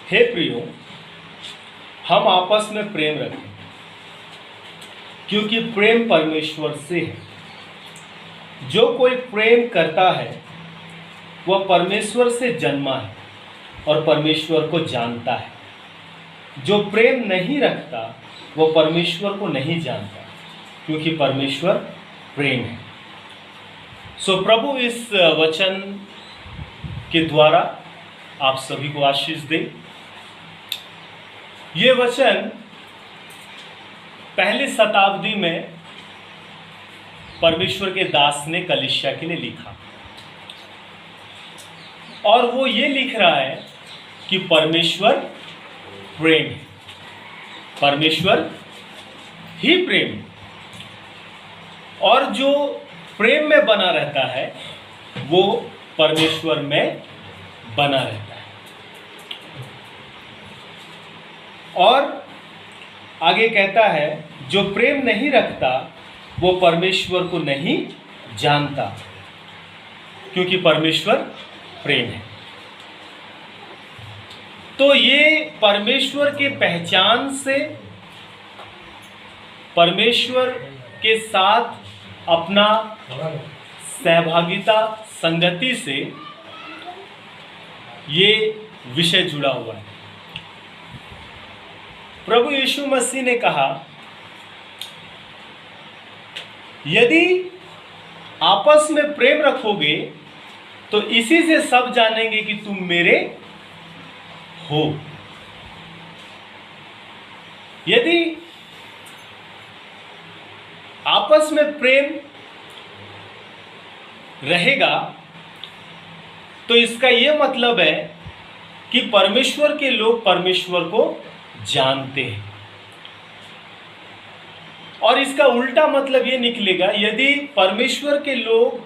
हे प्रियो, हम आपस में प्रेम रखें, क्योंकि प्रेम परमेश्वर से है। जो कोई प्रेम करता है वह परमेश्वर से जन्मा है और परमेश्वर को जानता है। जो प्रेम नहीं रखता वह परमेश्वर को नहीं जानता, क्योंकि परमेश्वर प्रेम है। सो प्रभु इस वचन के द्वारा आप सभी को आशीष दे। ये वचन पहली शताब्दी में परमेश्वर के दास ने कलीसिया के लिए लिखा, और वो ये लिख रहा है कि परमेश्वर प्रेम है, परमेश्वर ही प्रेम है, और जो प्रेम में बना रहता है वो परमेश्वर में बना रहता है। और आगे कहता है, जो प्रेम नहीं रखता वो परमेश्वर को नहीं जानता, क्योंकि परमेश्वर प्रेम है। तो ये परमेश्वर के पहचान से, परमेश्वर के साथ अपना सहभागिता, संगति से ये विषय जुड़ा हुआ है। प्रभु यीशु मसीह ने कहा, यदि आपस में प्रेम रखोगे तो इसी से सब जानेंगे कि तुम मेरे हो। यदि आपस में प्रेम रहेगा तो इसका यह मतलब है कि परमेश्वर के लोग परमेश्वर को जानते हैं। और इसका उल्टा मतलब यह निकलेगा, यदि परमेश्वर के लोग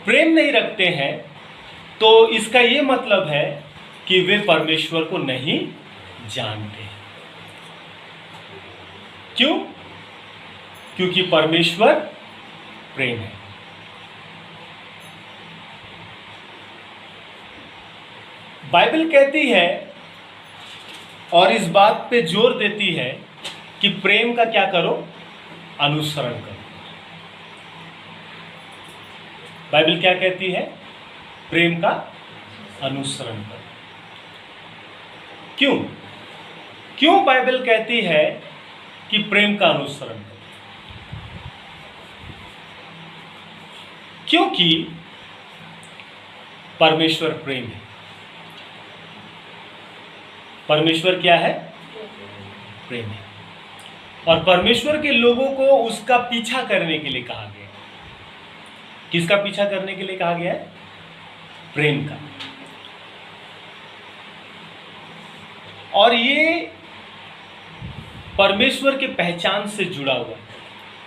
प्रेम नहीं रखते हैं तो इसका यह मतलब है कि वे परमेश्वर को नहीं जानते। क्यों? क्योंकि परमेश्वर प्रेम है। बाइबल कहती है और इस बात पे जोर देती है कि प्रेम का क्या करो? अनुसरण करो। बाइबल क्या कहती है? प्रेम का अनुसरण करो। क्यों? क्यों बाइबल कहती है कि प्रेम का अनुसरण करो? क्योंकि परमेश्वर प्रेम है। परमेश्वर क्या है? प्रेम है। और परमेश्वर के लोगों को उसका पीछा करने के लिए कहा गया है। किसका पीछा करने के लिए कहा गया है? प्रेम का। और ये परमेश्वर के पहचान से जुड़ा हुआ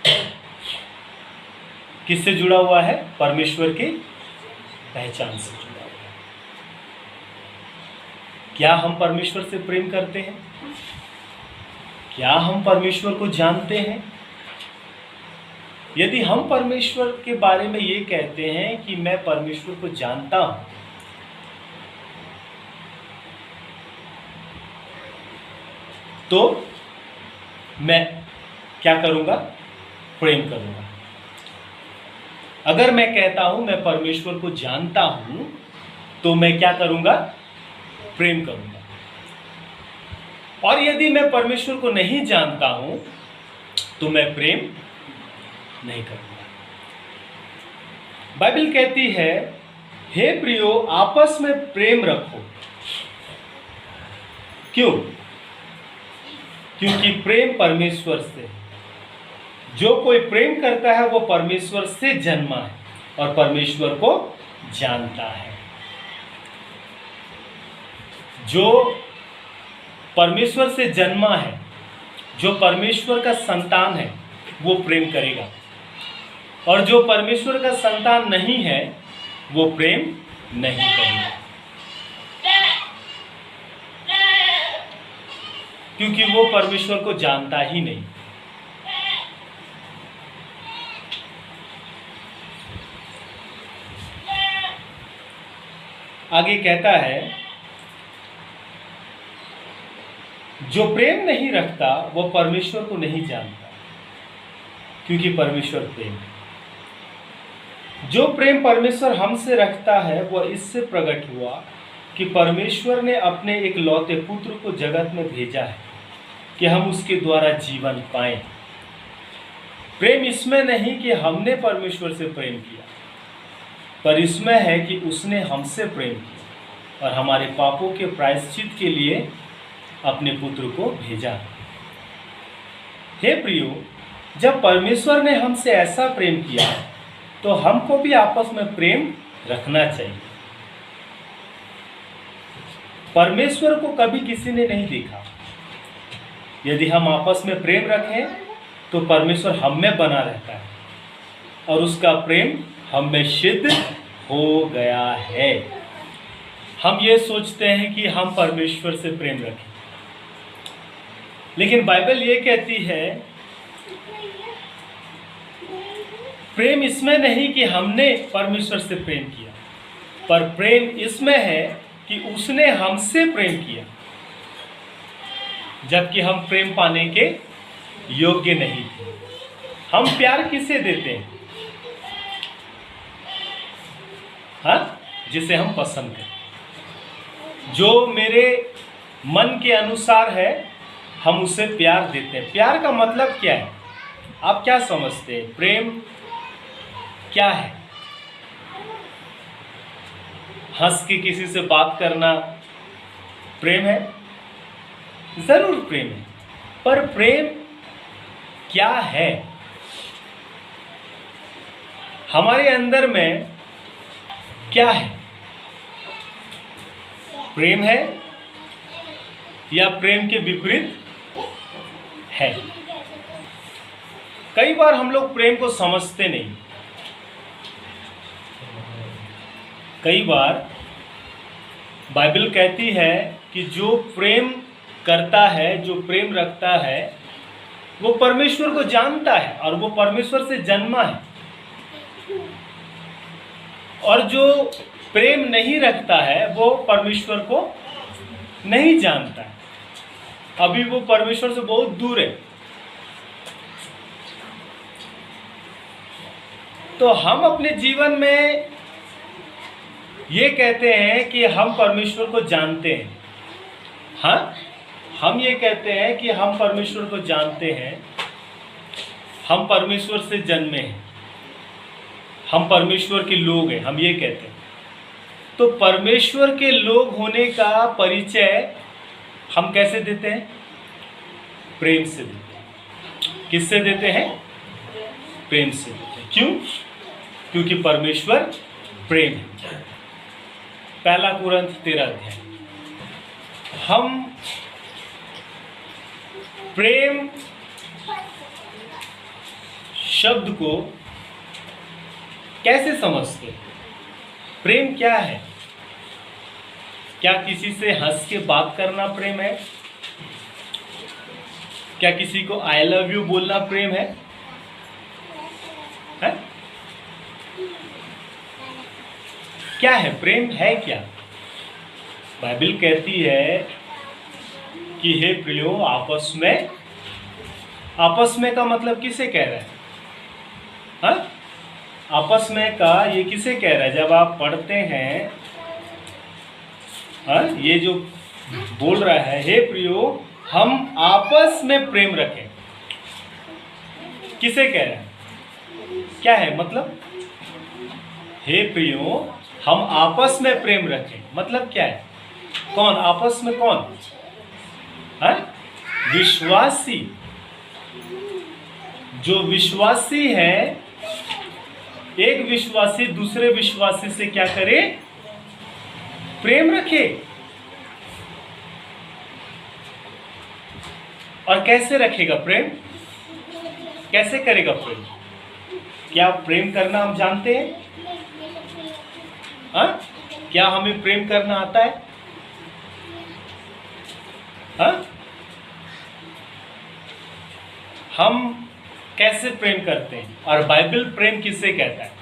है। किससे जुड़ा हुआ है? परमेश्वर के पहचान से जुड़ा हुआ है। क्या हम परमेश्वर से प्रेम करते हैं? क्या हम परमेश्वर को जानते हैं? यदि हम परमेश्वर के बारे में ये कहते हैं कि मैं परमेश्वर को जानता हूं, तो मैं क्या करूंगा? प्रेम करूंगा। अगर मैं कहता हूं मैं परमेश्वर को जानता हूं, तो मैं क्या करूंगा? प्रेम करूंगा। और यदि मैं परमेश्वर को नहीं जानता हूं तो मैं प्रेम नहीं करूंगा। बाइबल कहती है, हे प्रियो, आपस में प्रेम रखो। क्यों? क्योंकि प्रेम परमेश्वर से है। जो कोई प्रेम करता है वो परमेश्वर से जन्मा है और परमेश्वर को जानता है। जो परमेश्वर से जन्मा है, जो परमेश्वर का संतान है, वो प्रेम करेगा। और जो परमेश्वर का संतान नहीं है वो प्रेम नहीं करेगा, क्योंकि वो परमेश्वर को जानता ही नहीं। आगे कहता है जो प्रेम नहीं रखता वो परमेश्वर को नहीं जानता, क्योंकि परमेश्वर प्रेम है। जो प्रेम परमेश्वर हमसे रखता है वह इससे प्रकट हुआ कि परमेश्वर ने अपने एक लौते पुत्र को जगत में भेजा है कि हम उसके द्वारा जीवन पाएं। प्रेम इसमें नहीं कि हमने परमेश्वर से प्रेम किया, पर इसमें है कि उसने हमसे प्रेम किया और हमारे पापों के प्रायश्चित के लिए अपने पुत्र को भेजा। हे प्रियो, जब परमेश्वर ने हमसे ऐसा प्रेम किया तो हमको भी आपस में प्रेम रखना चाहिए। परमेश्वर को कभी किसी ने नहीं देखा। यदि हम आपस में प्रेम रखें तो परमेश्वर हम में बना रहता है और उसका प्रेम हम में सिद्ध हो गया है। हम ये सोचते हैं कि हम परमेश्वर से प्रेम रखें, लेकिन बाइबल ये कहती है प्रेम इसमें नहीं कि हमने परमेश्वर से प्रेम किया, पर प्रेम इसमें है कि उसने हमसे प्रेम किया, जबकि हम प्रेम पाने के योग्य नहीं थे। हम प्यार किसे देते हैं? हाँ, जिसे हम पसंद करें, जो मेरे मन के अनुसार है, हम उसे प्यार देते हैं। प्यार का मतलब क्या है? आप क्या समझते हैं? प्रेम क्या है? हंस के किसी से बात करना प्रेम है? जरूर प्रेम है, पर प्रेम क्या है? हमारे अंदर में क्या है? प्रेम है या प्रेम के विपरीत है? कई बार हम लोग प्रेम को समझते नहीं। कई बार बाइबल कहती है कि जो प्रेम करता है, जो प्रेम रखता है, वो परमेश्वर को जानता है और वो परमेश्वर से जन्मा है। और जो प्रेम नहीं रखता है वो परमेश्वर को नहीं जानता है, अभी वो परमेश्वर से बहुत दूर है। तो हम अपने जीवन में ये कहते हैं कि हम परमेश्वर को जानते हैं। हाँ, हम ये कहते हैं कि हम परमेश्वर को जानते हैं, हम परमेश्वर से जन्मे हैं, हम परमेश्वर के लोग हैं, हम ये कहते हैं। तो परमेश्वर के लोग होने का परिचय हम कैसे देते हैं? प्रेम से देते हैं। किससे देते हैं? प्रेम से देते हैं। क्यों? क्योंकि परमेश्वर प्रेम है। पहला कुरिन्थ 13 अध्याय। हम प्रेम शब्द को कैसे समझते हैं? प्रेम क्या है? क्या किसी से हंस के बात करना प्रेम है? क्या किसी को आई लव यू बोलना प्रेम है? है? क्या है प्रेम? है क्या? बाइबल कहती है कि हे प्रियो, आपस में का मतलब किसे कह रहा है? हाँ, आपस में का ये किसे कह रहा है? जब आप पढ़ते हैं, हाँ, ये जो बोल रहा है हे प्रियो हम आपस में प्रेम रखें, किसे कह रहा है? क्या है मतलब? हे प्रियो हम आपस में प्रेम रखें, मतलब क्या है? कौन आपस में? कौन? है? विश्वासी। जो विश्वासी है, एक विश्वासी दूसरे विश्वासी से क्या करे? प्रेम रखे। और कैसे रखेगा प्रेम? कैसे करेगा प्रेम? क्या प्रेम करना हम जानते हैं? हाँ? क्या हमें प्रेम करना आता है? हाँ? हम कैसे प्रेम करते हैं? और बाइबल प्रेम किससे कहता है?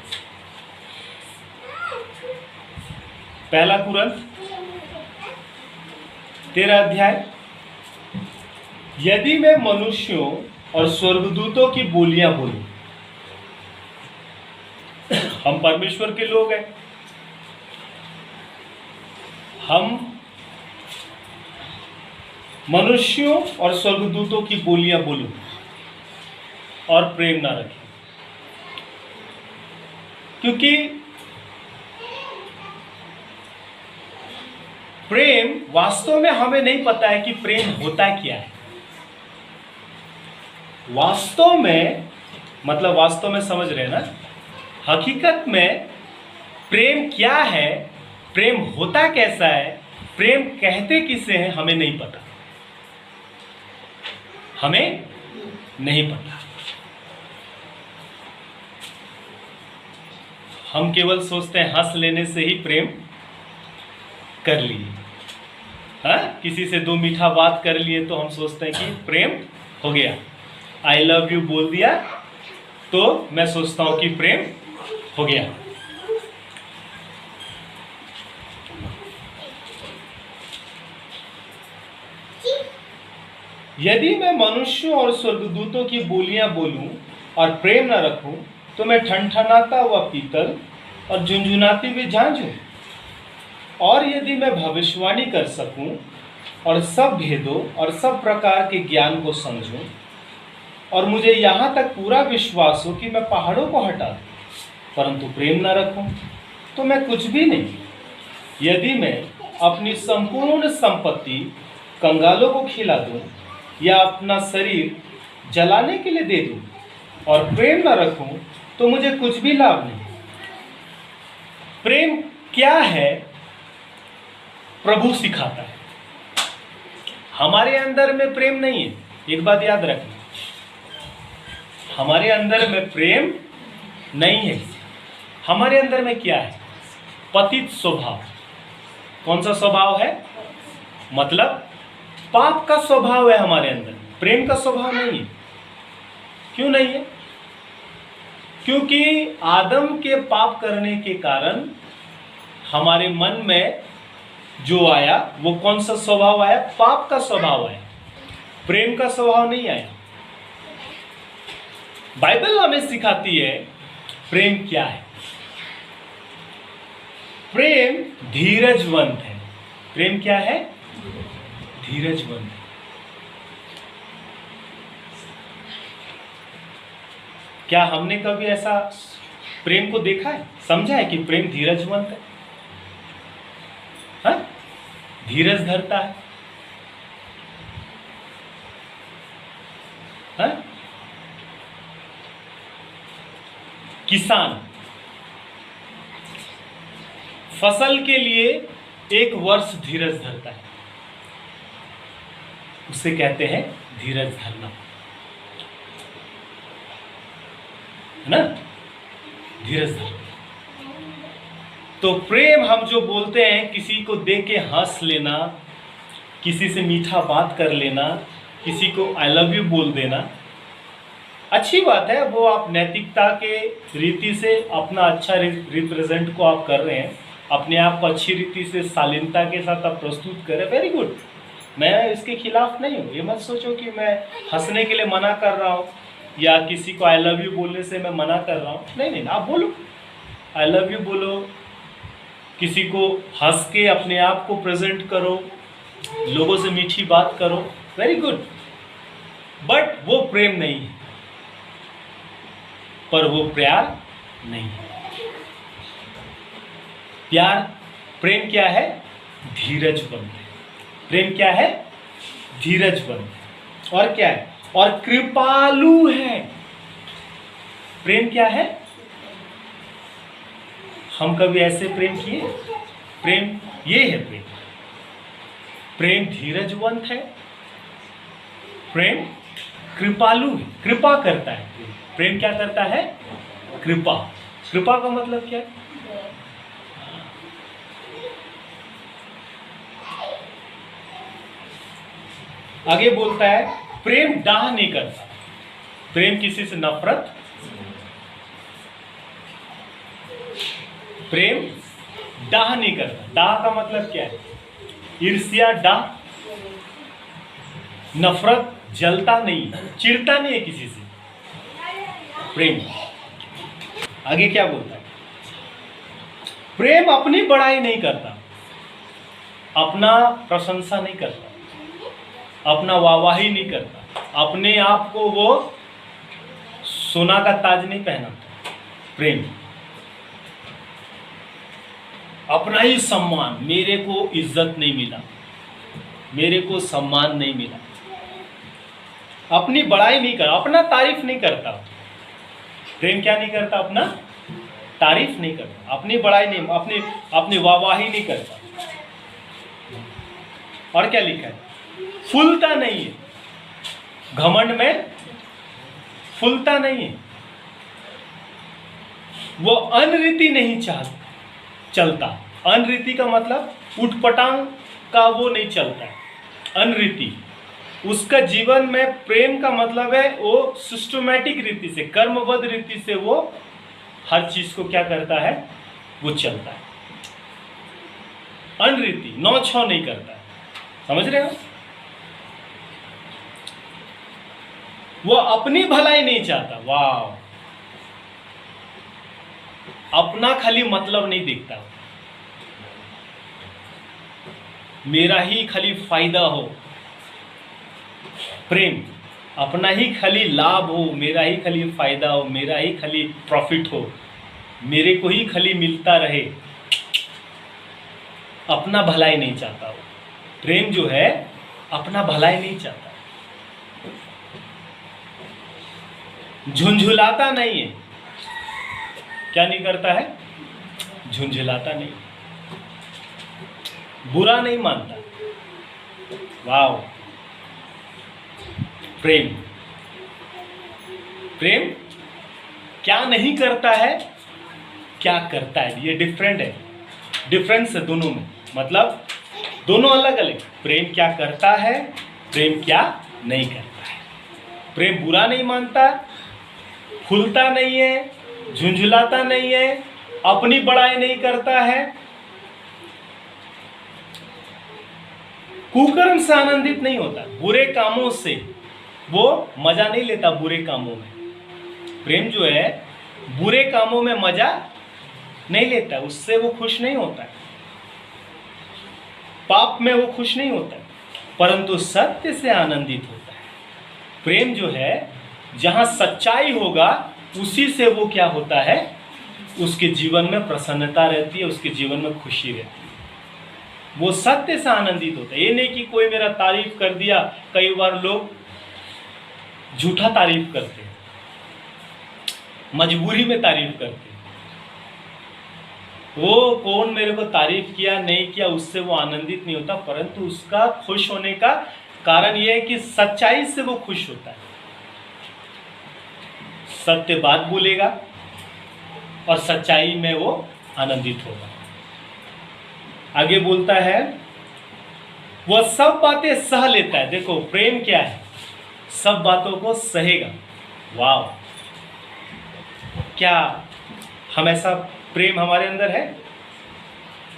पहला कुरिन्थ 13 अध्याय यदि मैं मनुष्यों और स्वर्गदूतों की बोलियां बोलूं, हम परमेश्वर के लोग हैं, हम मनुष्यों और स्वर्गदूतों की बोलियां बोलूं और प्रेम ना रखें, क्योंकि प्रेम वास्तव में हमें नहीं पता है कि प्रेम होता क्या है। वास्तव में मतलब वास्तव में समझ रहे हैं ना, हकीकत में प्रेम क्या है, प्रेम होता कैसा है, प्रेम कहते किसे हैं, हमें नहीं पता, हमें नहीं पता। हम केवल सोचते हैं हंस लेने से ही प्रेम कर लिए, हाँ, किसी से दो मीठा बात कर लिए तो हम सोचते हैं कि प्रेम हो गया। आई लव यू बोल दिया तो मैं सोचता हूं कि प्रेम हो गया। यदि मैं मनुष्यों और स्वर्गदूतों की बोलियां बोलूं और प्रेम न रखूं तो मैं ठनठनाता हुआ पीतल और झुनझुनाती हुई झांझ हूं। और यदि मैं भविष्यवाणी कर सकूं और सब भेदों और सब प्रकार के ज्ञान को समझूं और मुझे यहाँ तक पूरा विश्वास हो कि मैं पहाड़ों को हटा दूं परंतु प्रेम न रखूं तो मैं कुछ भी नहीं। यदि मैं अपनी संपूर्ण संपत्ति कंगालों को खिला दूं या अपना शरीर जलाने के लिए दे दूं और प्रेम न रखूं तो मुझे कुछ भी लाभ नहीं। प्रेम क्या है, प्रभु सिखाता है। हमारे अंदर में प्रेम नहीं है, एक बात याद रखना, हमारे अंदर में प्रेम नहीं है। हमारे अंदर में क्या है, पतित स्वभाव। कौन सा स्वभाव है, मतलब पाप का स्वभाव है हमारे अंदर, प्रेम का स्वभाव नहीं है। क्यों नहीं है? क्योंकि आदम के पाप करने के कारण हमारे मन में जो आया वो कौन सा स्वभाव आया, पाप का स्वभाव आया, प्रेम का स्वभाव नहीं आया। बाइबल हमें सिखाती है प्रेम क्या है। प्रेम धीरजवंत है। प्रेम क्या है, धीरजवंत। क्या हमने कभी ऐसा प्रेम को देखा है, समझा है कि प्रेम धीरजवंत है? हाँ? धीरज धरता है, हाँ? किसान फसल के लिए 1 वर्ष धीरज धरता है, उसे कहते हैं धीरज धरना, है ना, धीरज धरना। तो प्रेम हम जो बोलते हैं, किसी को देख के हंस लेना, किसी से मीठा बात कर लेना, किसी को आई लव यू बोल देना, अच्छी बात है, वो आप नैतिकता के रीति से अपना अच्छा रिप्रेजेंट को आप कर रहे हैं, अपने आप को अच्छी रीति से शालीनता के साथ आप प्रस्तुत करें, वेरी गुड। मैं इसके खिलाफ नहीं हूँ। ये मत सोचो कि मैं हंसने के लिए मना कर रहा हूँ या किसी को आई लव यू बोलने से मैं मना कर रहा हूँ। नहीं नहीं, आप बोलो, आई लव यू बोलो, किसी को हंस के अपने आप को प्रेजेंट करो, लोगों से मीठी बात करो, वेरी गुड। बट वो प्रेम नहीं है, पर वो प्यार नहीं है। प्यार, प्रेम क्या है, धीरजवंत है। प्रेम क्या है, धीरजवंत। और क्या है, और कृपालु है। प्रेम क्या है, हम कभी ऐसे प्रेम किए? प्रेम ये है प्रेम। प्रेम धीरजवंत है, प्रेम कृपालु है, कृपा करता है। प्रेम क्या करता है, कृपा। कृपा का मतलब क्या है? आगे बोलता है प्रेम डाह नहीं करता। प्रेम किसी से नफरत, प्रेम डाह नहीं करता। डाह का मतलब क्या है, ईर्ष्या डाह, नफरत जलता नहीं, चिढ़ता नहीं है किसी से। प्रेम आगे क्या बोलता है? प्रेम अपनी बड़ाई नहीं करता, अपना प्रशंसा नहीं करता, अपना वाहवाही नहीं करता, अपने आप को वो सोना का ताज नहीं पहनाता। प्रेम अपना ही सम्मान, मेरे को इज्जत नहीं मिला, मेरे को सम्मान नहीं मिला, अपनी बड़ाई नहीं करता, अपना तारीफ नहीं करता। प्रेम क्या नहीं करता? अपना तारीफ नहीं करता, अपनी बड़ाई नहीं, अपनी वाहवाही नहीं करता। और क्या लिखा है? फूलता नहीं है, घमंड में फूलता नहीं है, वो अनरीति नहीं चलता। अनरीति का मतलब उठपटांग का वो नहीं चलता है, अनरीति। उसका जीवन में प्रेम का मतलब है वो सिस्टमैटिक रीति से, कर्मबद्ध रीति से वो हर चीज को क्या करता है? वो चलता है। अनरीति, नौ छौ नहीं करता है। समझ रहे हो? वो अपनी भलाई नहीं चाहता। वाह! अपना खाली मतलब नहीं देखता, मेरा ही खाली फायदा हो। प्रेम अपना ही खाली लाभ हो, मेरा ही खाली फायदा हो, मेरा ही खाली प्रॉफिट हो, मेरे को ही खाली मिलता रहे, अपना भलाई नहीं चाहता। वो प्रेम जो है अपना भलाई नहीं चाहता, झुंझुलाता नहीं है। क्या नहीं करता है? झुंझुलाता नहीं, बुरा नहीं मानता। वाह! प्रेम प्रेम क्या नहीं करता है, क्या करता है। ये डिफरेंट है, डिफरेंस है दोनों में, मतलब दोनों अलग अलग। प्रेम क्या करता है, प्रेम क्या नहीं करता है। प्रेम बुरा नहीं मानता, फूलता नहीं है, झुंझुलाता नहीं है, अपनी बड़ाई नहीं करता है, कुकर्म से आनंदित नहीं होता, बुरे कामों से वो मजा नहीं लेता। बुरे कामों में प्रेम जो है बुरे कामों में मजा नहीं लेता, उससे वो खुश नहीं होता है, पाप में वो खुश नहीं होता है, परंतु सत्य से आनंदित होता है। प्रेम जो है जहां सच्चाई होगा उसी से वो क्या होता है? उसके जीवन में प्रसन्नता रहती है, उसके जीवन में खुशी रहती है, वो सत्य से आनंदित होता है। ये नहीं कि कोई मेरा तारीफ कर दिया। कई बार लोग झूठा तारीफ करते हैं, मजबूरी में तारीफ करते हैं। वो कौन मेरे को तारीफ किया नहीं किया उससे वो आनंदित नहीं होता, परंतु उसका खुश होने का कारण यह है कि सच्चाई से वो खुश होता है। सत्य बात बोलेगा और सच्चाई में वो आनंदित होगा। आगे बोलता है वह सब बातें सह लेता है। देखो प्रेम क्या है? सब बातों को सहेगा। वाह! क्या हम ऐसा प्रेम हमारे अंदर है?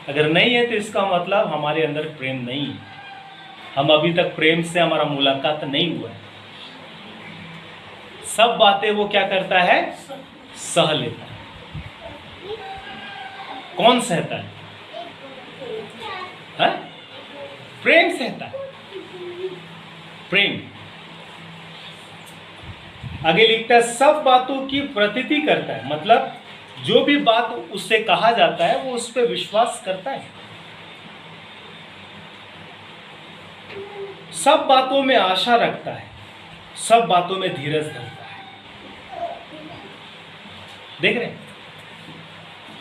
अगर नहीं है तो इसका मतलब हमारे अंदर प्रेम नहीं है। हम अभी तक प्रेम से हमारा मुलाकात नहीं हुआ है। सब बातें वो क्या करता है? सह लेता है। कौन सहता है? है? प्रेम सहता है। प्रेम आगे लिखता है सब बातों की प्रतीति करता है, मतलब जो भी बात उससे कहा जाता है वो उस पर विश्वास करता है। सब बातों में आशा रखता है, सब बातों में धीरज धरता है। देख रहे हैं?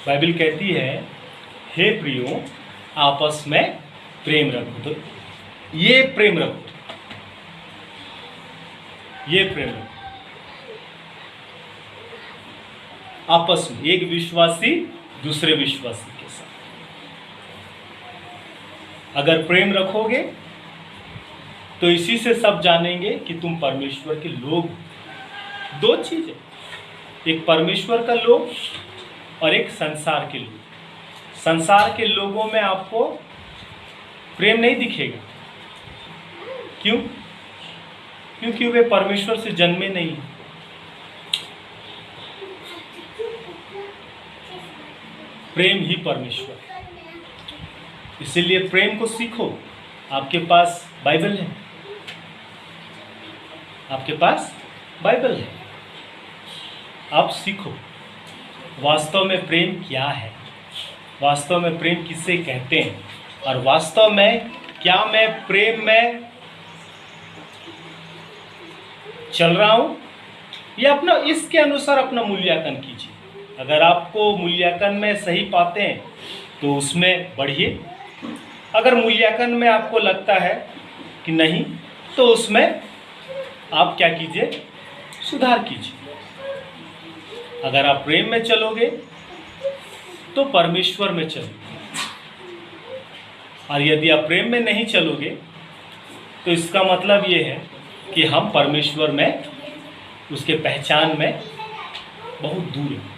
बाइबल कहती है हे प्रियो आपस में प्रेम रखो। तो ये प्रेम रखो, ये प्रेम रखो आपस में, एक विश्वासी दूसरे विश्वासी के साथ। अगर प्रेम रखोगे तो इसी से सब जानेंगे कि तुम परमेश्वर के लोग हो। दो चीजें, एक परमेश्वर का लोग और एक संसार के लोग। संसार के लोगों में आपको प्रेम नहीं दिखेगा। क्यों? क्योंकि वे परमेश्वर से जन्मे नहीं। प्रेम ही परमेश्वर है, इसीलिए प्रेम को सीखो। आपके पास बाइबल है, आपके पास बाइबल है, आप सीखो वास्तव में प्रेम क्या है, वास्तव में प्रेम किसे कहते हैं, और वास्तव में क्या मैं प्रेम में चल रहा हूं, या अपना इसके अनुसार अपना मूल्यांकन कीजिए। अगर आपको मूल्यांकन में सही पाते हैं तो उसमें बढ़िए, अगर मूल्यांकन में आपको लगता है कि नहीं तो उसमें आप क्या कीजिए, सुधार कीजिए। अगर आप प्रेम में चलोगे तो परमेश्वर में चलोगे, और यदि आप प्रेम में नहीं चलोगे तो इसका मतलब ये है कि हम परमेश्वर में, उसके पहचान में बहुत दूर हैं।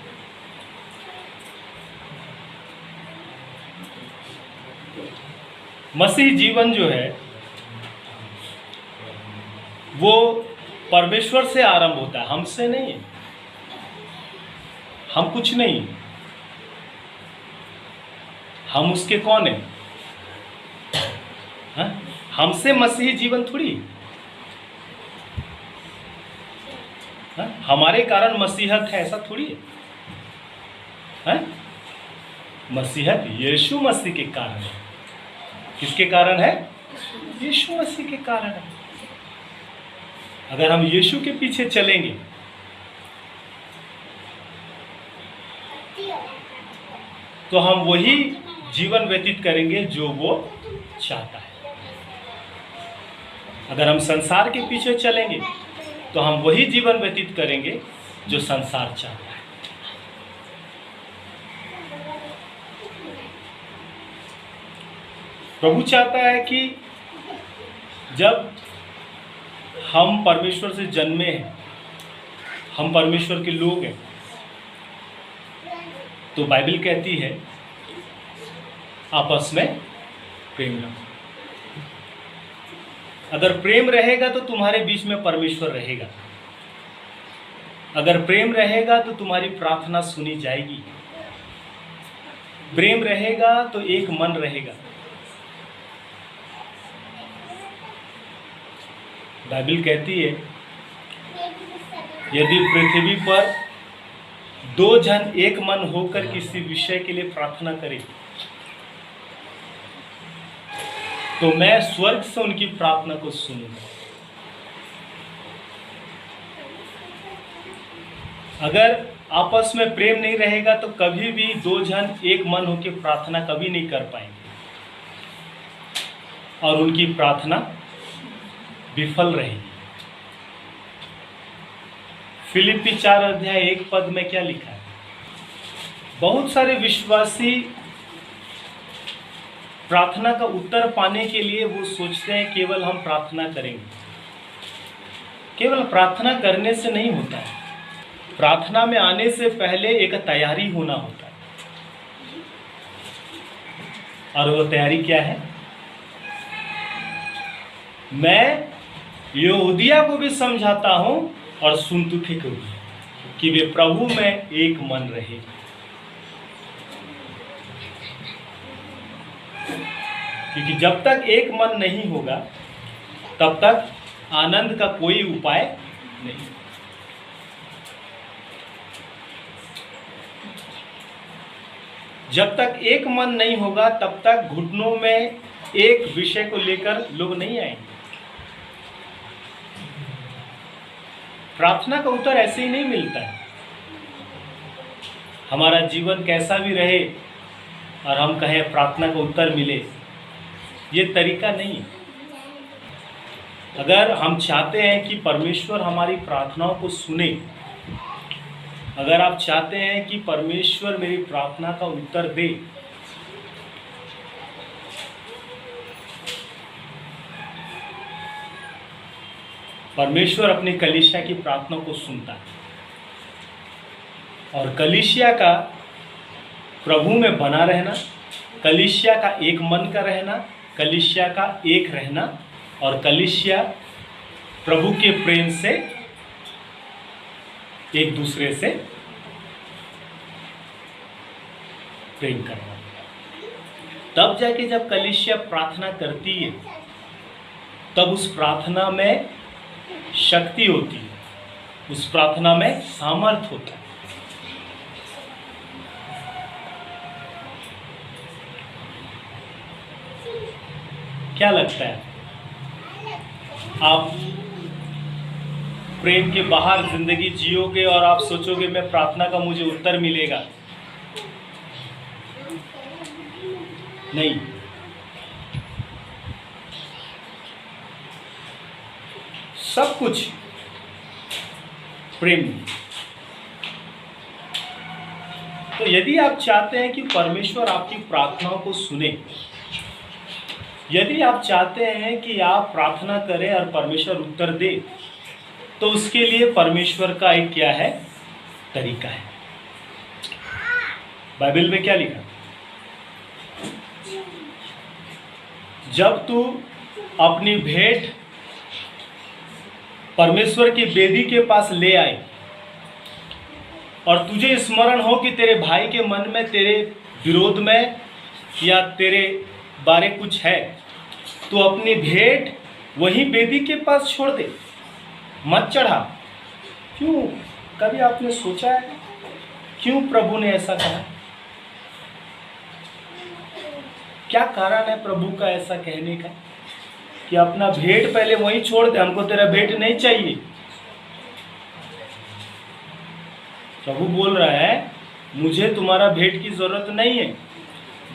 मसीह जीवन जो है वो परमेश्वर से आरंभ होता है, हमसे नहीं है। हम कुछ नहीं, हम उसके कौन है? हमसे मसीही जीवन थोड़ी, हमारे कारण मसीहत है ऐसा थोड़ी है। मसीहत यीशु मसीह के कारण है। किसके कारण है? यीशु मसीह के कारण है। अगर हम यीशु के पीछे चलेंगे तो हम वही जीवन व्यतीत करेंगे जो वो चाहता है। अगर हम संसार के पीछे चलेंगे तो हम वही जीवन व्यतीत करेंगे जो संसार चाहता है। प्रभु चाहता है कि जब हम परमेश्वर से जन्मे हैं, हम परमेश्वर के लोग हैं, तो बाइबल कहती है आपस में प्रेम रखो। अगर प्रेम रहेगा तो तुम्हारे बीच में परमेश्वर रहेगा। अगर प्रेम रहेगा तो तुम्हारी प्रार्थना सुनी जाएगी। प्रेम रहेगा तो एक मन रहेगा। बाइबल कहती है यदि पृथ्वी पर दो जन एक मन होकर किसी विषय के लिए प्रार्थना करें तो मैं स्वर्ग से उनकी प्रार्थना को सुनूंगा। अगर आपस में प्रेम नहीं रहेगा तो कभी भी दो जन एक मन होकर प्रार्थना कभी नहीं कर पाएंगे और उनकी प्रार्थना विफल रहेगी। फिलिप्पी 4:1 में क्या लिखा है? बहुत सारे विश्वासी प्रार्थना का उत्तर पाने के लिए वो सोचते हैं केवल हम प्रार्थना करेंगे। केवल प्रार्थना करने से नहीं होता है, प्रार्थना में आने से पहले एक तैयारी होना होता है। और वो तैयारी क्या है? मैं यहूदिया को भी समझाता हूं और सुन्तुखे को भी कि वे प्रभु में एक मन रहे। क्योंकि जब तक एक मन नहीं होगा तब तक आनंद का कोई उपाय नहीं। जब तक एक मन नहीं होगा तब तक घुटनों में एक विषय को लेकर लोग नहीं आएंगे। प्रार्थना का उत्तर ऐसे ही नहीं मिलता है। हमारा जीवन कैसा भी रहे और हम कहें प्रार्थना का उत्तर मिले, ये तरीका नहीं है। अगर हम चाहते हैं कि परमेश्वर हमारी प्रार्थनाओं को सुने, अगर आप चाहते हैं कि परमेश्वर मेरी प्रार्थना का उत्तर दे, परमेश्वर अपनी कलीसिया की प्रार्थना को सुनता है। और कलीसिया का प्रभु में बना रहना, कलीसिया का एक मन का रहना, कलीसिया का एक रहना और कलीसिया प्रभु के प्रेम से एक दूसरे से प्रेम करना। तब जाके जब कलीसिया प्रार्थना करती है तब उस प्रार्थना में शक्ति होती है, उस प्रार्थना में सामर्थ होता है। क्या लगता है, आप प्रेम के बाहर जिंदगी जियोगे और आप सोचोगे मैं प्रार्थना का मुझे उत्तर मिलेगा? नहीं। सब कुछ प्रेम में। तो यदि आप चाहते हैं कि परमेश्वर आपकी प्रार्थनाओं को सुने, यदि आप चाहते हैं कि आप प्रार्थना करें और परमेश्वर उत्तर दे, तो उसके लिए परमेश्वर का एक क्या है, तरीका है। बाइबल में क्या लिखा? जब तू अपनी भेंट परमेश्वर की वेदी के पास ले आए और तुझे स्मरण हो कि तेरे भाई के मन में तेरे विरोध में या तेरे बारे कुछ है, तो अपनी भेंट वही वेदी के पास छोड़ दे, मत चढ़ा। क्यों? कभी आपने सोचा है क्यों प्रभु ने ऐसा कहा? क्या कारण है प्रभु का ऐसा कहने का कि अपना भेंट पहले वहीं छोड़ दे, हमको तेरा भेंट नहीं चाहिए? प्रभु बोल रहा है मुझे तुम्हारा भेंट की जरूरत नहीं है।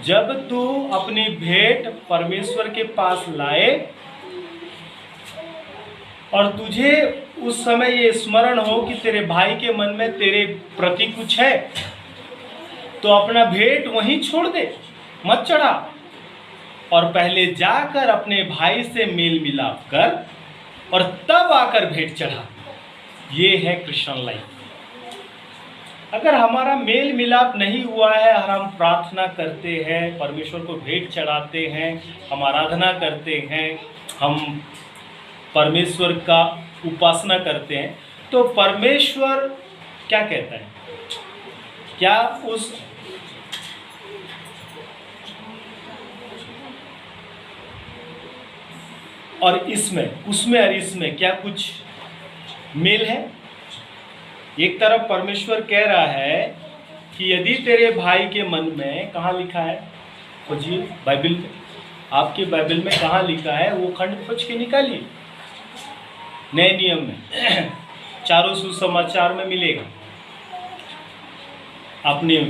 जब तू अपनी भेंट परमेश्वर के पास लाए और तुझे उस समय ये स्मरण हो कि तेरे भाई के मन में तेरे प्रति कुछ है, तो अपना भेंट वहीं छोड़ दे, मत चढ़ा, और पहले जाकर अपने भाई से मेल मिलाप कर और तब आकर भेंट चढ़ा। ये है क्रिश्चियन लाइफ। अगर हमारा मेल मिलाप नहीं हुआ है और हम प्रार्थना करते हैं, परमेश्वर को भेंट चढ़ाते हैं, हम आराधना करते हैं, हम परमेश्वर का उपासना करते हैं, तो परमेश्वर क्या कहता है? क्या उस और इसमें, उसमें और इसमें क्या कुछ मेल है? एक तरफ परमेश्वर कह रहा है कि यदि तेरे भाई के मन में, कहाँ लिखा है, खोजिए बाइबल में, आपके बाइबल में कहाँ लिखा है वो खंड खोज के निकालिए। नए नियम में चारों सुसमाचार में मिलेगा, अपने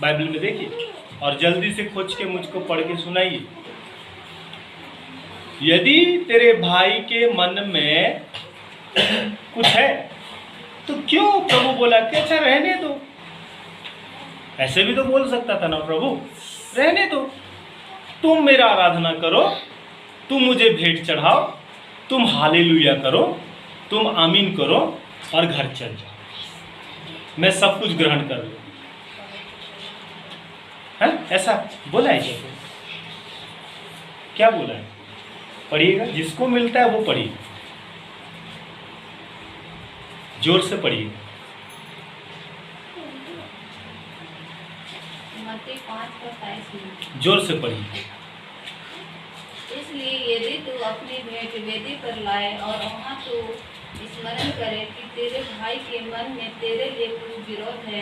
बाइबल में देखिए और जल्दी से खोज के मुझको पढ़ के सुनाइए। यदि तेरे भाई के मन में कुछ है तो क्यों प्रभु बोला कि अच्छा रहने दो? ऐसे भी तो बोल सकता था ना प्रभु, रहने दो, तुम मेरा आराधना करो, तुम मुझे भेंट चढ़ाओ, तुम हालेलुया करो, तुम आमीन करो और घर चल जाओ, मैं सब कुछ ग्रहण कर लूँ। है ऐसा बोला है क्या? क्या बोला है? पढ़िएगा, जिसको मिलता है वो पढ़िए, जोर से पढ़िए। जोर से पढ़िए। इसलिए यदि तू अपनी भेंट वेदी पर लाए और वहाँ तू स्मरण करे कि तेरे भाई के मन में तेरे लिए कोई विरोध है,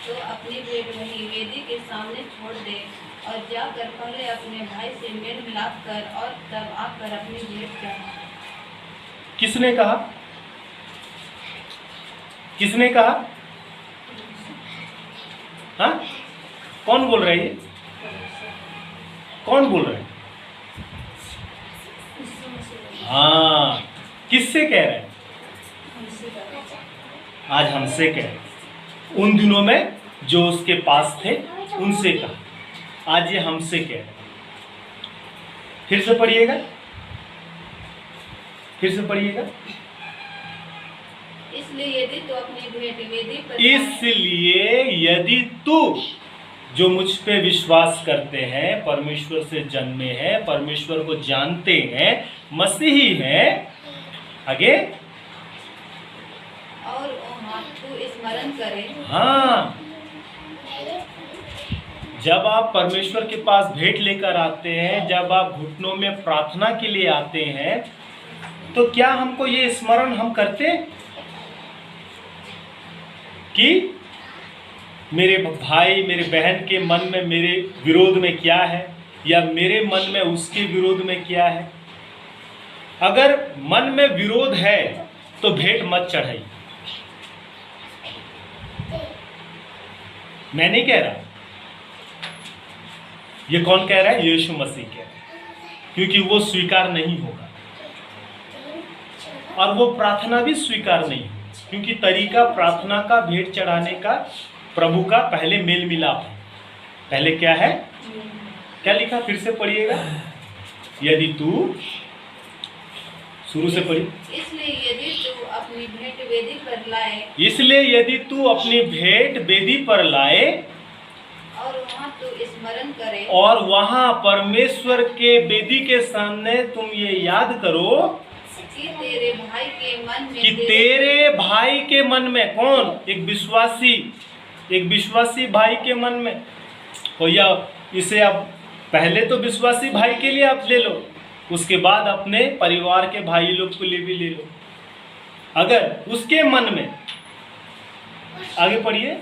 तो अपनी भेंट वहीं वेदी के सामने छोड़ दे और जाकर पहले अपने भाई से मेल मिलाप कर और तब आकर अपनी भेंट चढ़ा। किसने कहा? किसने कहा? हाँ, कौन बोल रहा है ये? कौन बोल रहा है? हाँ, किससे कह रहे हैं? आज हमसे कह रहे हैं। उन दिनों में जो उसके पास थे उनसे कहा, आज ये हमसे कह रहे हैं। फिर से पढ़िएगा, फिर से पढ़िएगा। इसलिए यदि तू अपनी भेंट वेदी पर, इसलिए यदि तू, जो मुझ पे विश्वास करते हैं, परमेश्वर से जन्मे हैं, परमेश्वर को जानते हैं, मसीही हैं, आगे, और वहाँ तू स्मरण करे। हाँ, जब आप परमेश्वर के पास भेंट लेकर आते हैं, जब आप घुटनों में प्रार्थना के लिए आते हैं, तो क्या हमको ये स्मरण हम करते कि मेरे भाई मेरे बहन के मन में मेरे विरोध में क्या है, या मेरे मन में उसके विरोध में क्या है? अगर मन में विरोध है तो भेंट मत चढ़ाइए। मैं नहीं कह रहा, ये कौन कह रहा है? यीशु मसीह कह रहा है, क्योंकि वो स्वीकार नहीं होगा और वो प्रार्थना भी स्वीकार नहीं होगी, क्योंकि तरीका प्रार्थना का भेंट चढ़ाने का प्रभु का पहले मेल मिलाप है। पहले क्या है? क्या लिखा? फिर से पढ़िएगा। यदि तू, शुरू से पढ़ी। इसलिए यदि तू अपनी भेंट वेदी पर लाए, इसलिए यदि तू अपनी भेंट वेदी पर लाए और वहाँ तू स्मरण करे, और वहां परमेश्वर के वेदी के सामने तुम ये याद करो कि तेरे भाई के मन में, कि तेरे भाई के मन में, कौन? एक विश्वासी भाई के मन में हो, या इसे आप पहले तो विश्वासी भाई के लिए आप ले लो, उसके बाद अपने परिवार के भाई लोग को लिए भी ले लो। अगर उसके मन में, आगे पढ़िए,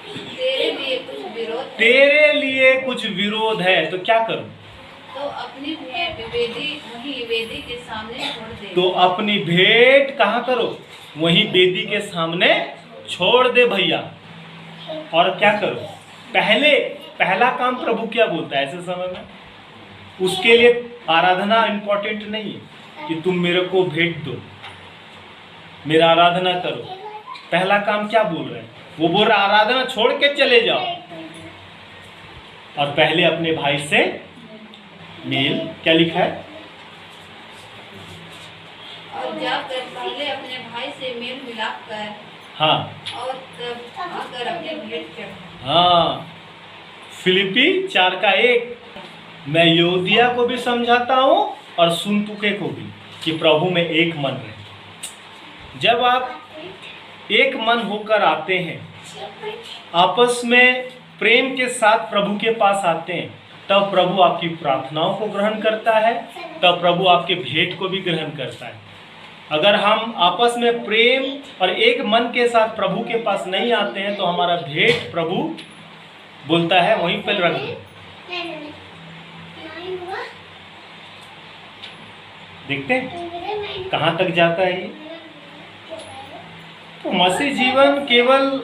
तेरे लिए कुछ विरोध है, तेरे लिए कुछ विरोध है, तो क्या करो? तो अपनी भेंट वेदी वहीं वेदी के सामने छोड़ दे। तो अपनी भेंट कहाँ करो? वहीं वेदी के सामने छोड़ दे भैया। और क्या करो? पहला काम प्रभु क्या बोलता है ऐसे समय में? उसके लिए आराधना इंपॉर्टेंट नहीं है कि तुम मेरे को भेंट दो, मेरा आराधना करो। पहला काम क्या बोल रहे हैं? वो बोल रहा आराधना छोड़ के चले जाओ और पहले अपने भाई से मेल, क्या लिखा है? और जाकर पहले अपने भाई से मेल मिलाप कर, हाँ, और तब आकर अपने भेंट चढ़ा। हाँ, फिलिपी 4:1। मैं योदिया को भी समझाता हूँ और सुनतुके को भी, कि प्रभु में एक मन रहे। जब आप एक मन होकर आते हैं, आपस में प्रेम के साथ प्रभु के पास आते हैं, तब प्रभु आपकी प्रार्थनाओं को ग्रहण करता है, तब प्रभु आपके भेंट को भी ग्रहण करता है। अगर हम आपस में प्रेम और एक मन के साथ प्रभु के पास नहीं आते हैं, तो हमारा भेंट प्रभु बोलता है वहीं पर रख दो। देखते हैं कहाँ तक जाता है ये। तो मसीह जीवन केवल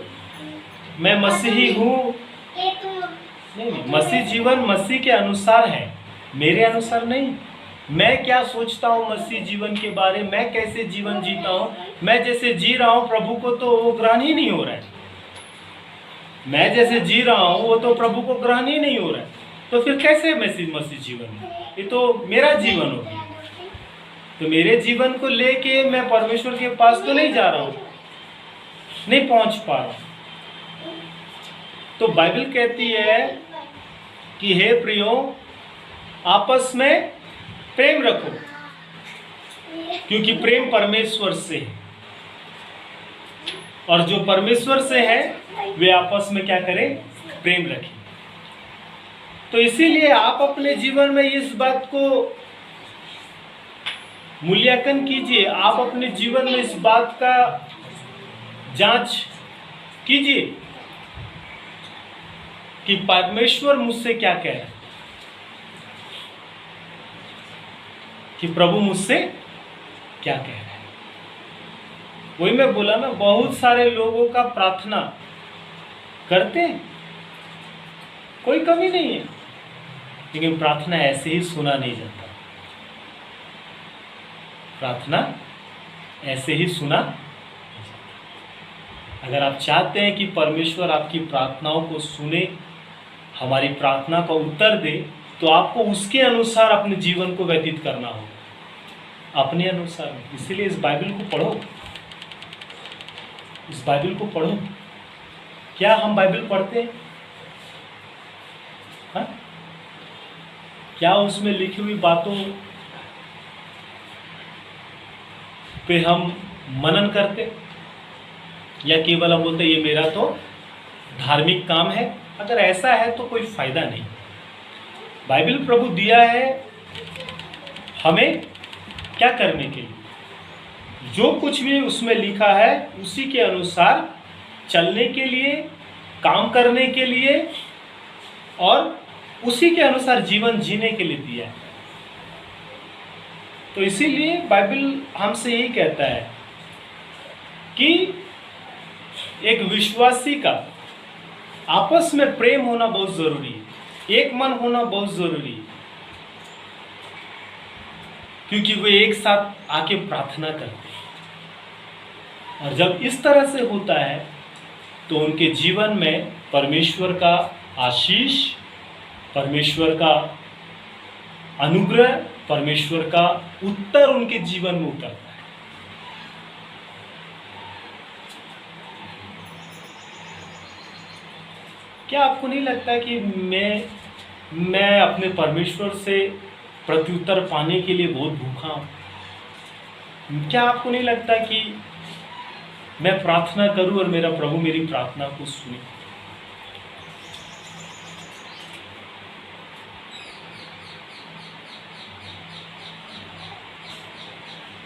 मैं मसीही हूँ, नहीं, मसीह जीवन मसीह के अनुसार है, मेरे अनुसार नहीं। मैं क्या सोचता हूँ मसीह जीवन के बारे में, मैं कैसे जीवन जीता हूँ, मैं जैसे जी रहा हूँ प्रभु को तो वो ग्रहण ही नहीं हो रहा है। मैं जैसे जी रहा हूँ वो तो प्रभु को ग्रहण ही नहीं हो रहा है, तो फिर कैसे मसीह जीवन है? ये तो मेरा जीवन हो गया। तो मेरे जीवन को लेके मैं परमेश्वर के पास तो नहीं जा रहा हूँ, नहीं पहुँच पा रहा। तो बाइबल कहती है कि हे प्रियो, आपस में प्रेम रखो, क्योंकि प्रेम परमेश्वर से है, और जो परमेश्वर से है वे आपस में क्या करें? प्रेम रखें। तो इसीलिए आप अपने जीवन में इस बात को मूल्यांकन कीजिए, आप अपने जीवन में इस बात का जांच कीजिए कि परमेश्वर मुझसे क्या कह रहा है, कि प्रभु मुझसे क्या कह रहा है। वही मैं बोला ना, बहुत सारे लोगों का प्रार्थना करते हैं, कोई कमी नहीं है, लेकिन प्रार्थना ऐसे ही सुना नहीं जाता। प्रार्थना ऐसे ही सुना। अगर आप चाहते हैं कि परमेश्वर आपकी प्रार्थनाओं को सुने, हमारी प्रार्थना का उत्तर दे, तो आपको उसके अनुसार अपने जीवन को व्यतीत करना होगा, अपने अनुसार। इसीलिए इस बाइबल को पढ़ो, इस बाइबल को पढ़ो। क्या हम बाइबल पढ़ते हैं? हाँ? क्या उसमें लिखी हुई बातों पे हम मनन करते, या केवल हम बोलते ये मेरा तो धार्मिक काम है? अगर ऐसा है तो कोई फायदा नहीं। बाइबल प्रभु दिया है हमें क्या करने के लिए, जो कुछ भी उसमें लिखा है उसी के अनुसार चलने के लिए, काम करने के लिए और उसी के अनुसार जीवन जीने के लिए दिया है। तो इसीलिए बाइबल हमसे यही कहता है कि एक विश्वासी का आपस में प्रेम होना बहुत जरूरी है, एक मन होना बहुत जरूरी है, क्योंकि वे एक साथ आके प्रार्थना करते हैं। और जब इस तरह से होता है तो उनके जीवन में परमेश्वर का आशीष, परमेश्वर का अनुग्रह, परमेश्वर का उत्तर उनके जीवन में उतरता है। क्या आपको नहीं लगता कि मैं अपने परमेश्वर से प्रत्युत्तर पाने के लिए बहुत भूखा हूं? क्या आपको नहीं लगता कि मैं प्रार्थना करूं और मेरा प्रभु मेरी प्रार्थना को सुने?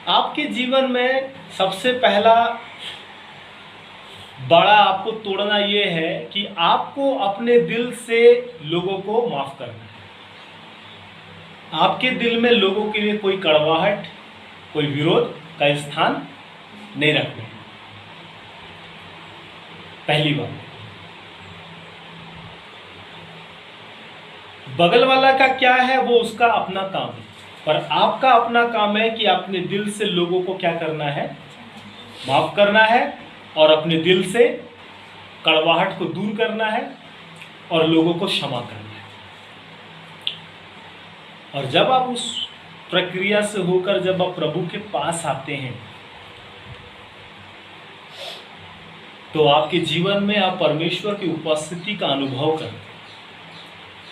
आपके जीवन में सबसे पहला बड़ा आपको तोड़ना यह है कि आपको अपने दिल से लोगों को माफ करना है। आपके दिल में लोगों के लिए कोई कड़वाहट, कोई विरोध का स्थान नहीं रखना है। पहली बात, बगल वाला का क्या है वो उसका अपना काम है, पर आपका अपना काम है कि अपने दिल से लोगों को क्या करना है, माफ करना है और अपने दिल से कड़वाहट को दूर करना है और लोगों को क्षमा करना है। और जब आप उस प्रक्रिया से होकर जब आप प्रभु के पास आते हैं तो आपके जीवन में आप परमेश्वर की उपस्थिति का अनुभव करते हैं।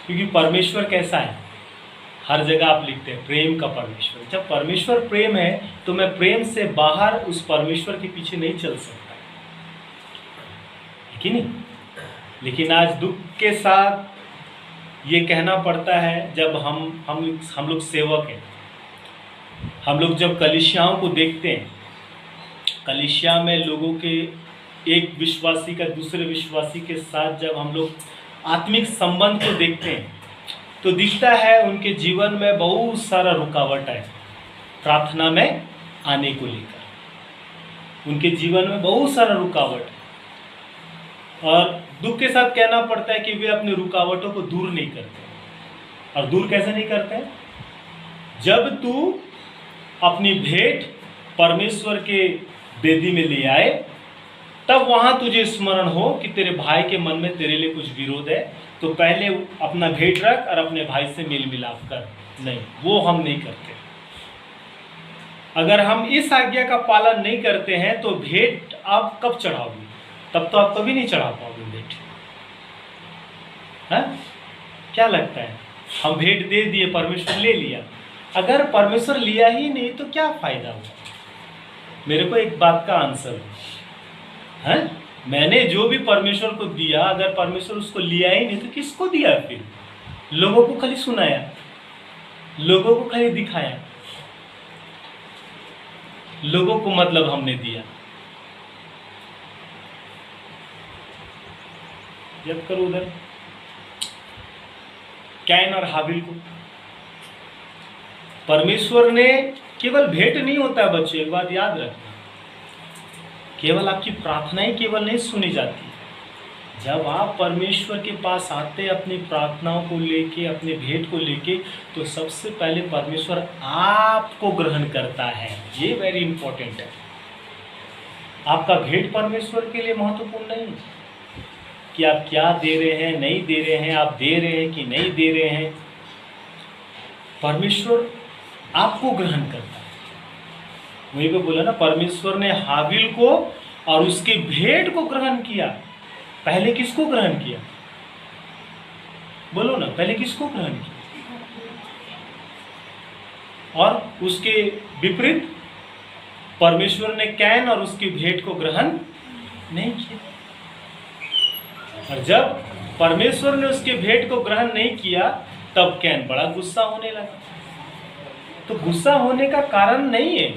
क्योंकि परमेश्वर कैसा है, हर जगह आप लिखते हैं प्रेम का परमेश्वर। जब परमेश्वर प्रेम है तो मैं प्रेम से बाहर उस परमेश्वर के पीछे नहीं चल सकता, है कि नहीं? लेकिन आज दुख के साथ ये कहना पड़ता है, जब हम लोग सेवक हैं, हम लोग जब कलीसियाओं को देखते हैं, कलीसिया में लोगों के एक विश्वासी का दूसरे विश्वासी के साथ जब हम लोग आत्मिक संबंध को देखते हैं तो दिखता है उनके जीवन में बहुत सारा रुकावट है प्रार्थना में आने को लेकर। उनके जीवन में बहुत सारा रुकावट है और दुख के साथ कहना पड़ता है कि वे अपनी रुकावटों को दूर नहीं करते। और दूर कैसे नहीं करते? जब तू अपनी भेंट परमेश्वर के वेदी में ले आए तब वहां तुझे स्मरण हो कि तेरे भाई के मन में तेरे लिए कुछ विरोध है, तो पहले अपना भेंट रख और अपने भाई से मेल मिलाप कर। नहीं, वो हम नहीं करते। अगर हम इस आज्ञा का पालन नहीं करते हैं तो भेंट आप कब चढ़ाओगे? तब तो आप कभी नहीं चढ़ा पाओगे भेंट। है? क्या लगता है? हम भेंट दे दिए, परमेश्वर ले लिया। अगर परमेश्वर लिया ही नहीं तो क्या फायदा हुआ? मेरे को एक बात का आंसर है, मैंने जो भी परमेश्वर को दिया, अगर परमेश्वर उसको लिया ही नहीं तो किसको दिया? फिर लोगों को खाली सुनाया, लोगों को खाली दिखाया, लोगों को मतलब हमने दिया। याद करो उधर कैन और हाबिल को परमेश्वर ने केवल भेंट नहीं होता है बच्चे, एक बात याद रखना, केवल आपकी प्रार्थनाएं केवल नहीं सुनी जाती। जब आप परमेश्वर के पास आते हैं अपनी प्रार्थनाओं को लेके, अपने भेंट को लेके, तो सबसे पहले परमेश्वर आपको ग्रहण करता है। ये वेरी इंपॉर्टेंट है। आपका भेंट परमेश्वर के लिए महत्वपूर्ण नहीं कि आप क्या दे रहे हैं, नहीं दे रहे हैं, आप दे रहे हैं कि नहीं दे रहे हैं। परमेश्वर आपको ग्रहण करता है। वहीं पे बोला ना, परमेश्वर ने हाबिल को और उसके भेंट को ग्रहण किया। पहले किसको ग्रहण किया? बोलो ना, पहले किसको ग्रहण किया? और उसके विपरीत परमेश्वर ने कैन और उसकी भेंट को ग्रहण नहीं किया। और जब परमेश्वर ने उसकी भेंट को ग्रहण नहीं किया तब कैन बड़ा गुस्सा होने लगा। तो गुस्सा होने का कारण नहीं है,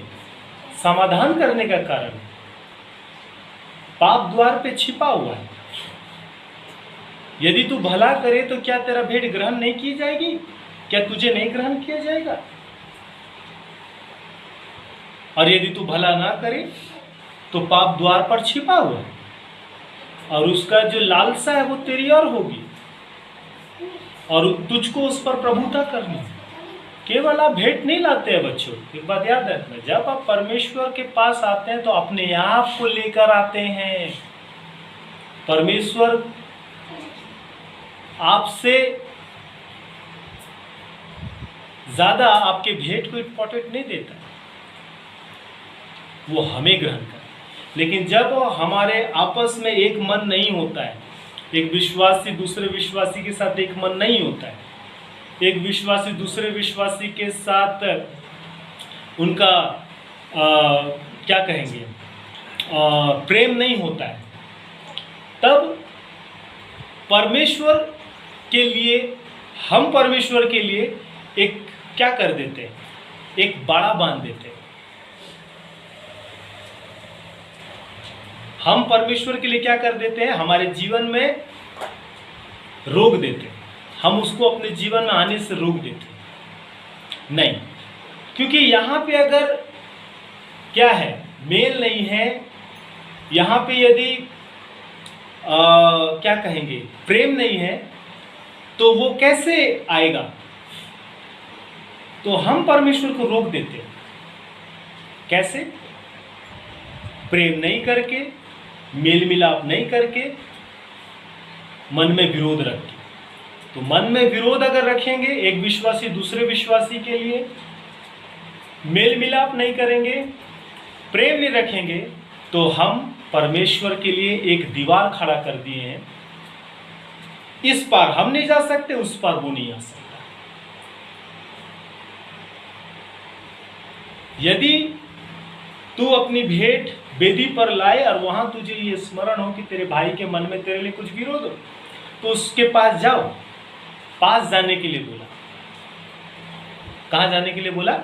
समाधान करने का कारण है। पाप द्वार पे छिपा हुआ है। यदि तू भला करे तो क्या तेरा भेंट ग्रहण नहीं की जाएगी? क्या तुझे नहीं ग्रहण किया जाएगा? और यदि तू भला ना करे तो पाप द्वार पर छिपा हुआ है और उसका जो लालसा है वो तेरी और होगी और तुझको उस पर प्रभुता करनी है। केवल आप भेंट नहीं लाते हैं बच्चों, एक बात याद रखना, जब आप परमेश्वर के पास आते हैं तो अपने आप को लेकर आते हैं। परमेश्वर आपसे ज्यादा आपके भेंट को इंपॉर्टेंट नहीं देता, वो हमें ग्रहण कर। लेकिन जब हमारे आपस में एक मन नहीं होता है, एक विश्वासी दूसरे विश्वासी के साथ एक मन नहीं होता है, एक विश्वासी दूसरे विश्वासी के साथ उनका क्या कहेंगे प्रेम नहीं होता है, तब परमेश्वर के लिए हम परमेश्वर के लिए एक क्या कर देते हैं, एक बाड़ा बांध देते हैं। हम परमेश्वर के लिए क्या कर देते हैं, हमारे जीवन में रोक देते हैं, हम उसको अपने जीवन में आने से रोक देते हैं। नहीं, क्योंकि यहाँ पे अगर क्या है, मेल नहीं है, यहाँ पे यदि क्या कहेंगे प्रेम नहीं है तो वो कैसे आएगा? तो हम परमेश्वर को रोक देते हैं। कैसे? प्रेम नहीं करके, मेल मिलाप नहीं करके, मन में विरोध रख के। तो मन में विरोध अगर रखेंगे, एक विश्वासी दूसरे विश्वासी के लिए मेल मिलाप नहीं करेंगे, प्रेम नहीं रखेंगे, तो हम परमेश्वर के लिए एक दीवार खड़ा कर दिए हैं। इस पार हम नहीं जा सकते, उस पार वो नहीं आ सकता। यदि तू अपनी भेंट वेदी पर लाए और वहां तुझे ये स्मरण हो कि तेरे भाई के मन में तेरे लिए कुछ विरोध हो, तो उसके पास जाओ। पास जाने के लिए बोला, कहाँ जाने के लिए बोला?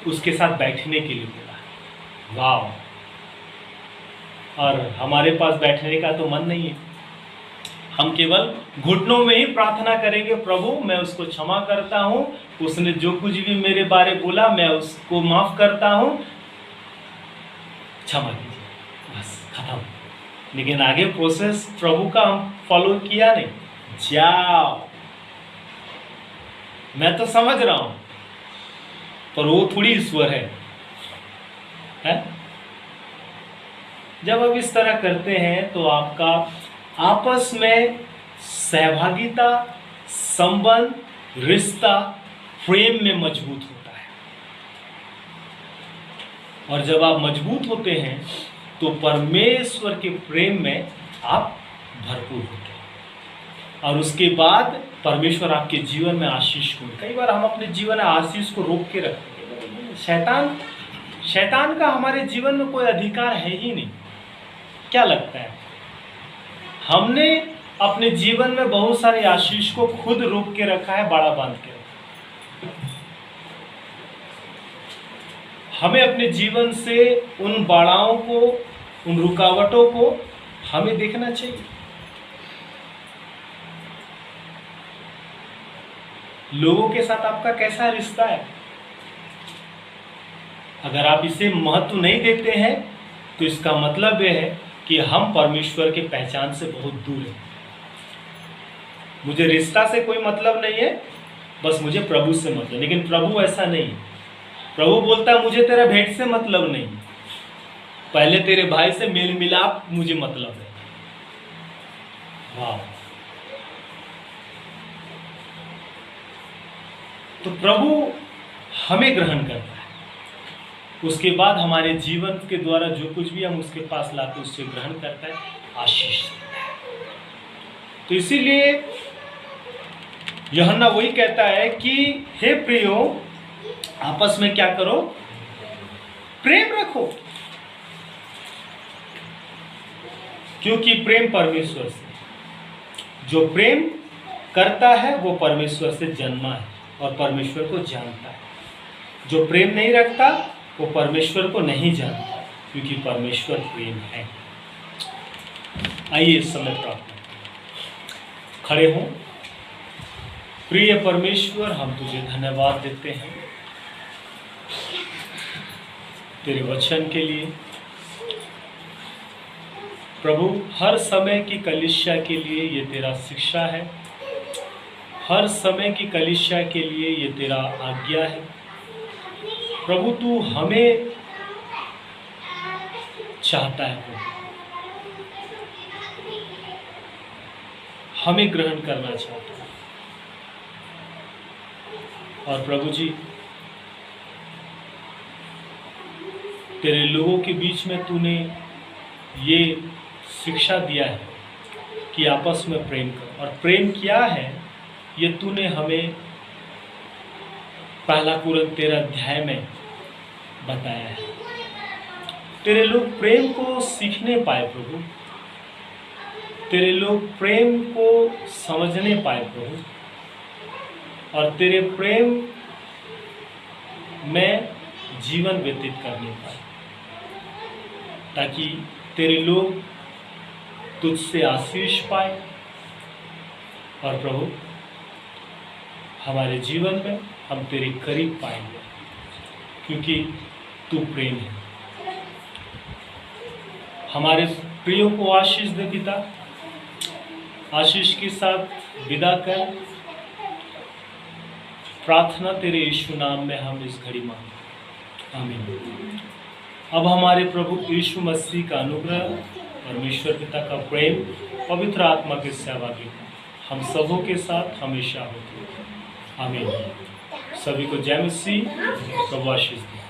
उसके साथ बैठने के लिए बोला। वाह! और हमारे पास बैठने का तो मन नहीं है, हम केवल घुटनों में ही प्रार्थना करेंगे, प्रभु मैं उसको क्षमा करता हूँ, उसने जो कुछ भी मेरे बारे बोला मैं उसको माफ करता हूँ, क्षमा कीजिए, बस खत्म। लेकिन आगे प्रोसेस प्रभु का हम फॉलो किया नहीं। जाओ, मैं तो समझ रहा हूं, पर वो थोड़ी ईश्वर है? जब आप इस तरह करते हैं तो आपका आपस में सहभागिता, संबंध, रिश्ता, प्रेम में मजबूत होता है। और जब आप मजबूत होते हैं तो परमेश्वर के प्रेम में आप भरपूर होते हैं और उसके बाद परमेश्वर आपके जीवन में आशीष को। कई बार हम अपने जीवन में आशीष को रोक के रखते हैं। शैतान का हमारे जीवन में कोई अधिकार है ही नहीं। क्या लगता है? हमने अपने जीवन में बहुत सारे आशीष को खुद रोक के रखा है, बाड़ा बांध के। हमें अपने जीवन से उन बाड़ाओं को, उन रुकावटों को हमें देखना चाहिए। लोगों के साथ आपका कैसा रिश्ता है? अगर आप इसे महत्व नहीं देते हैं तो इसका मतलब यह है कि हम परमेश्वर के पहचान से बहुत दूर हैं। मुझे रिश्ता से कोई मतलब नहीं है, बस मुझे प्रभु से मतलब। लेकिन प्रभु ऐसा नहीं है। प्रभु बोलता है मुझे तेरा भेंट से मतलब नहीं, पहले तेरे भाई से मेल मिलाप मुझे मतलब है। वाह! तो प्रभु हमें ग्रहण करता है, उसके बाद हमारे जीवन के द्वारा जो कुछ भी हम उसके पास लाते उससे ग्रहण करता है, आशीष देता है। तो इसीलिए यूहन्ना वही कहता है कि हे प्रियो, आपस में क्या करो? प्रेम रखो, क्योंकि प्रेम परमेश्वर से, जो प्रेम करता है वो परमेश्वर से जन्मा है और परमेश्वर को जानता है। जो प्रेम नहीं रखता वो परमेश्वर को नहीं जानता, क्योंकि परमेश्वर प्रेम है। आइए इस समय प्रार्थना खड़े हों। प्रिय परमेश्वर, हम तुझे धन्यवाद देते हैं तेरे वचन के लिए। प्रभु, हर समय की कलीसिया के लिए ये तेरा शिक्षा है, हर समय की कलीसिया के लिए ये तेरा आज्ञा है। प्रभु, तू हमें चाहता है, प्रभु हमें ग्रहण करना चाहता है। और प्रभु जी, तेरे लोगों के बीच में तूने ये शिक्षा दिया है कि आपस में प्रेम कर, और प्रेम क्या है ये तूने हमें पहला कुरिन्थ 13 अध्याय में बताया है। तेरे लोग प्रेम को सीखने पाए प्रभु, तेरे लोग प्रेम को समझने पाए प्रभु, और तेरे प्रेम में जीवन व्यतीत करने पाए, ताकि तेरे लोग तुझसे आशीष पाए। और प्रभु, हमारे जीवन में हम तेरे करीब पाएंगे, क्योंकि तू प्रेम है। हमारे प्रियो को आशीष दे पिता, आशीष के साथ विदा कर। प्रार्थना तेरे यीशु नाम में हम इस घड़ी मांगते, आमीन। अब हमारे प्रभु यीशु मसीह का अनुग्रह, परमेश्वर पिता का प्रेम, पवित्र आत्मा की सहभागिता हम सबों के साथ हमेशा होती है, आमीन। सभी को जय मसीह, प्रभु आशीष दे।